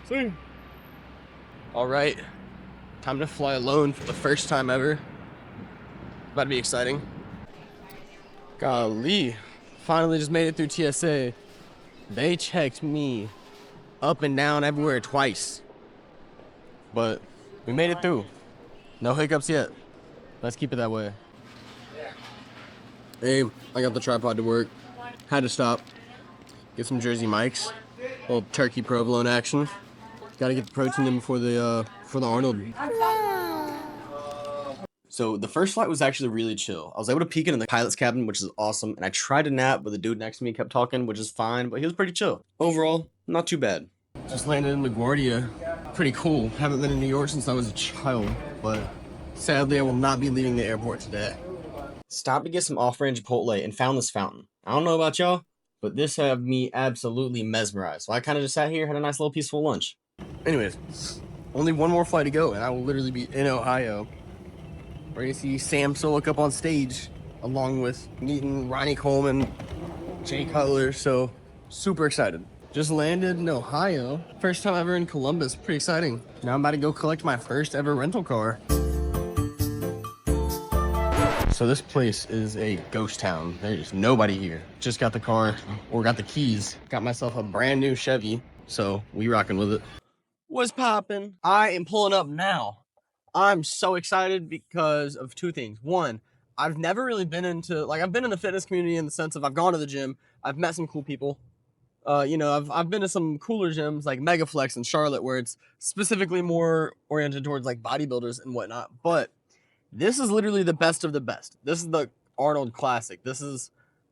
See? All right, time to fly alone for the first time ever. About to be exciting. Golly, finally just made it through TSA. They checked me up and down everywhere twice, but we made it through. No hiccups yet. Let's keep it that way. Hey, I got the tripod to work. Had to stop. Get some Jersey Mikes. Little turkey provolone action. Gotta get the protein in for the Arnold. So the first flight was actually really chill. I was able to peek into the pilot's cabin, which is awesome. And I tried to nap, but the dude next to me kept talking, which is fine, but he was pretty chill. Overall, not too bad. Just landed in LaGuardia. Pretty cool. Haven't been in New York since I was a child, but sadly I will not be leaving the airport today. Stopped to get some off-brand Chipotle and found this fountain. I don't know about y'all, but this had me absolutely mesmerized. So I kind of just sat here, had a nice little peaceful lunch. Anyways, only one more flight to go, and I will literally be in Ohio. Ready to see Sam Sulek up on stage, along with meeting Ronnie Coleman, Jay Cutler, so super excited. Just landed in Ohio. First time ever in Columbus, pretty exciting. Now I'm about to go collect my first ever rental car. So this place is a ghost town. There's nobody here. Just got the car, or got the keys. Got myself a brand new Chevy, so we rocking with it. What's poppin'? I am pulling up now. I'm so excited because of two things. One, I've never really been into, like, I've been in the fitness community in the sense of I've gone to the gym, I've met some cool people. You know, I've been to some cooler gyms like Megaflex in Charlotte where it's specifically more oriented towards like bodybuilders and whatnot. But this is literally the best of the best. This is the Arnold Classic. This is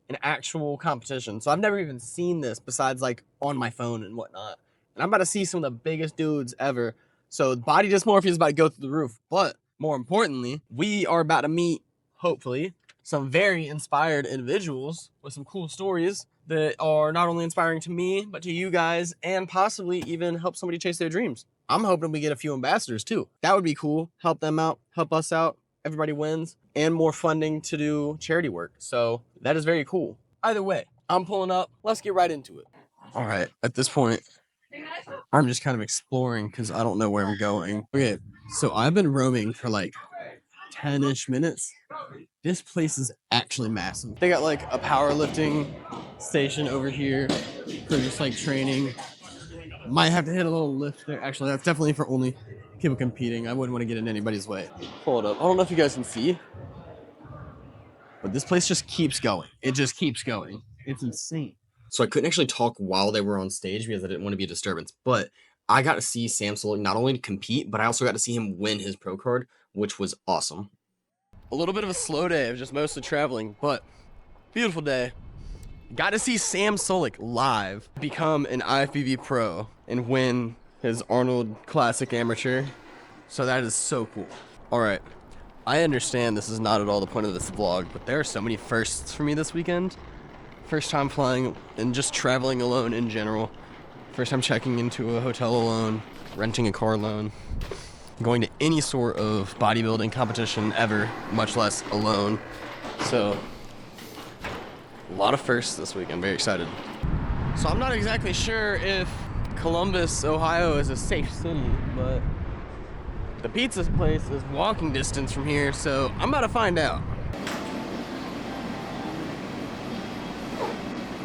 an actual competition. So I've never even seen this besides like on my phone and whatnot. And I'm about to see some of the biggest dudes ever. So body dysmorphia is about to go through the roof. But more importantly, we are about to meet, hopefully, some very inspired individuals with some cool stories that are not only inspiring to me, but to you guys, and possibly even help somebody chase their dreams. I'm hoping we get a few ambassadors too. That would be cool. Help them out, help us out. Everybody wins, and more funding to do charity work. So that is very cool. Either way, I'm pulling up. Let's get right into it. All right, at this point, I'm just kind of exploring because I don't know where I'm going. Okay, so I've been roaming for like 10-ish minutes. This place is actually massive. They got like a powerlifting station over here for just like training. Might have to hit a little lift there. Actually, that's definitely for only people competing. I wouldn't want to get in anybody's way. Hold up. I don't know if you guys can see, but this place just keeps going. It just keeps going. It's insane. So I couldn't actually talk while they were on stage because I didn't want to be a disturbance. But I got to see Sam Sulek not only compete, but I also got to see him win his pro card, which was awesome. A little bit of a slow day of just mostly traveling, but beautiful day. Got to see Sam Sulek live become an IFBB pro and win his Arnold Classic Amateur. So that is so cool. All right. I understand this is not at all the point of this vlog, but there are so many firsts for me this weekend. First time flying and just traveling alone in general. First time checking into a hotel alone, renting a car alone, going to any sort of bodybuilding competition ever, much less alone. So, a lot of firsts this week. I'm very excited. So I'm not exactly sure if Columbus, Ohio is a safe city, but the pizza place is walking distance from here, so I'm about to find out.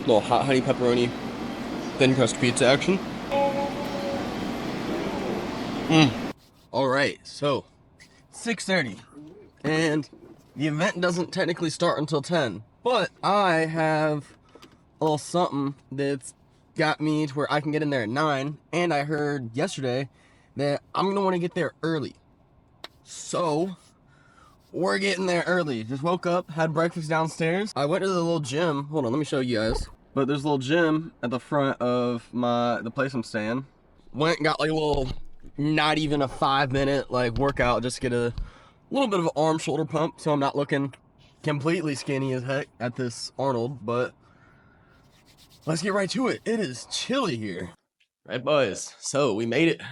Little hot honey pepperoni, thin crust pizza action. All right, so 6:30, and the event doesn't technically start until 10, but I have a little something that's got me to where I can get in there at 9, and I heard yesterday that I'm gonna want to get there early. So we're getting there early. Just woke up, had breakfast downstairs. I went to the little gym. Hold on, let me show you guys. But there's a little gym at the front of the place I'm staying. Went and got like a little, not even a 5-minute like workout, just to get a little bit of an arm shoulder pump so I'm not looking completely skinny as heck at this Arnold. But let's get right to it. It is chilly here. Right, boys, so we made it.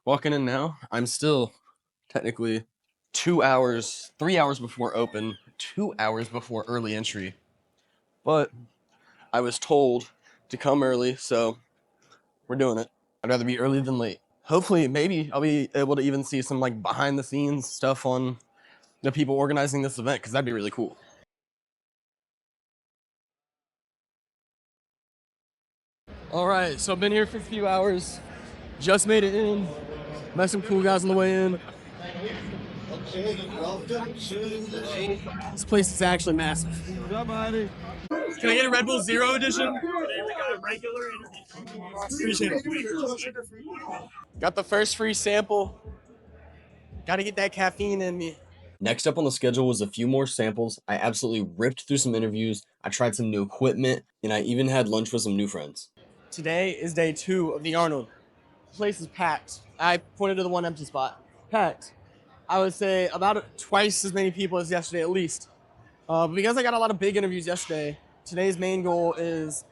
Walking in now. I'm still technically 3 hours before open, 2 hours before early entry. But I was told to come early, so we're doing it. I'd rather be early than late. Hopefully, maybe I'll be able to even see some like behind the scenes stuff on the people organizing this event, because that'd be really cool. All right, so I've been here for a few hours. Just made it in. Met some cool guys on the way in. This place is actually massive. Can I get a Red Bull Zero edition? Appreciate it. Got the first free sample. Gotta get that caffeine in me. Next up on the schedule was a few more samples. I absolutely ripped through some interviews. I tried some new equipment, and I even had lunch with some new friends. Today is day 2 of the Arnold. The place is packed. I pointed to the one empty spot. Packed. I would say about twice as many people as yesterday at least. But because I got a lot of big interviews yesterday, today's main goal is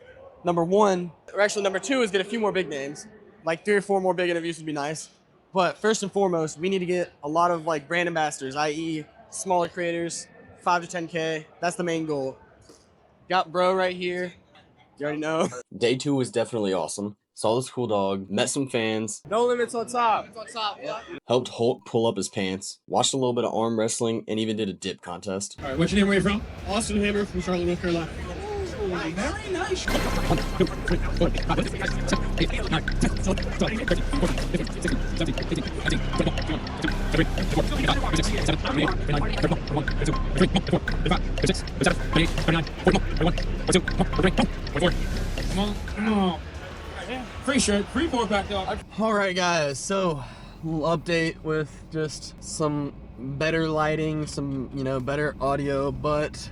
number 1, or actually number 2 is get a few more big names. Like 3 or 4 more big interviews would be nice. But first and foremost, we need to get a lot of like brand ambassadors, i.e. smaller creators, 5 to 10K. That's the main goal. Got bro right here. You already know. Day 2 was definitely awesome. Saw this cool dog, met some fans. No limits on top. Helped Hulk pull up his pants, watched a little bit of arm wrestling, and even did a dip contest. All right, what's your name? Where you from? Austin Hammer from Charlotte, North Carolina. Very nice. Come on. Free shirt, free 4-pack, dog. All right, guys. So, a little update with just some better lighting, some better audio, but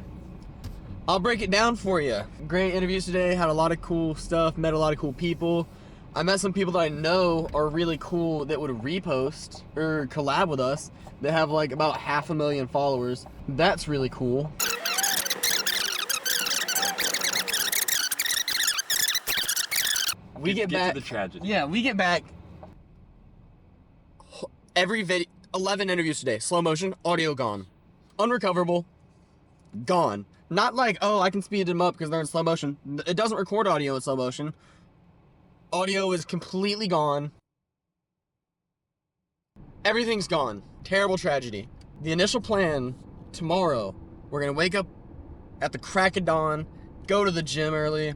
I'll break it down for you. Great interviews today. Had a lot of cool stuff. Met a lot of cool people. I met some people that I know are really cool that would repost or collab with us. They have like about 500,000 followers. That's really cool. We get back to the tragedy. Yeah, we get back every video. 11 interviews today. Slow motion, audio gone, unrecoverable, gone. Not like, oh, I can speed them up because they're in slow motion. It doesn't record audio in slow motion. Audio is completely gone. Everything's gone. Terrible tragedy. The initial plan tomorrow, we're gonna wake up at the crack of dawn, go to the gym early,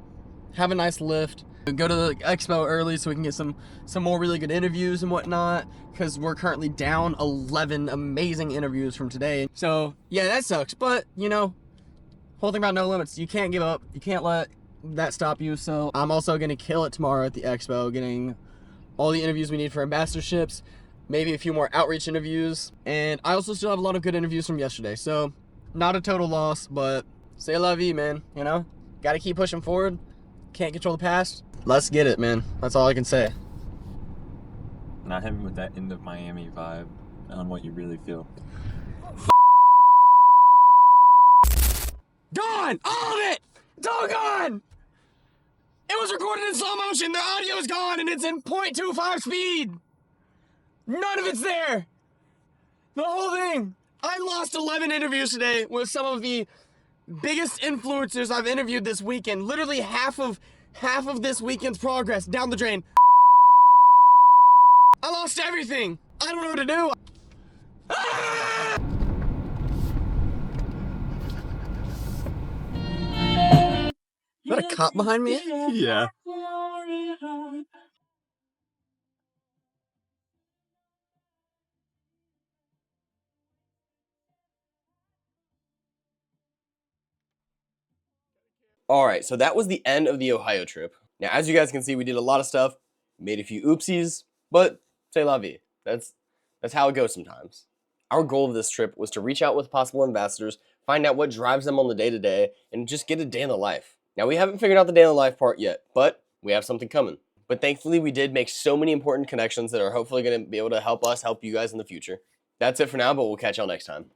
have a nice lift, go to the expo early so we can get some more really good interviews and whatnot, because we're currently down 11 amazing interviews from today. So yeah, that sucks, but whole thing about no limits, you can't give up, you can't let that stop you. So I'm also gonna kill it tomorrow at the expo, getting all the interviews we need for ambassadorships, maybe a few more outreach interviews, and I also still have a lot of good interviews from yesterday, so not a total loss, but c'est la vie, man. Gotta keep pushing forward, can't control the past. Let's get it, man. That's all I can say. Not having with that end of Miami vibe on what you really feel. Gone! All of it! It's all gone! It was recorded in slow motion, the audio is gone, and it's in 0.25 speed! None of it's there! The whole thing! I lost 11 interviews today with some of the biggest influencers I've interviewed this weekend. Literally half of this weekend's progress down the drain. I lost everything! I don't know what to do! Ah! Is that a cop behind me? Yeah. Alright, so that was the end of the Ohio trip. Now, as you guys can see, we did a lot of stuff, made a few oopsies, but c'est la vie. That's how it goes sometimes. Our goal of this trip was to reach out with possible ambassadors, find out what drives them on the day-to-day, and just get a day in the life. Now, we haven't figured out the day in the life part yet, but we have something coming. But thankfully, we did make so many important connections that are hopefully going to be able to help us help you guys in the future. That's it for now, but we'll catch y'all next time.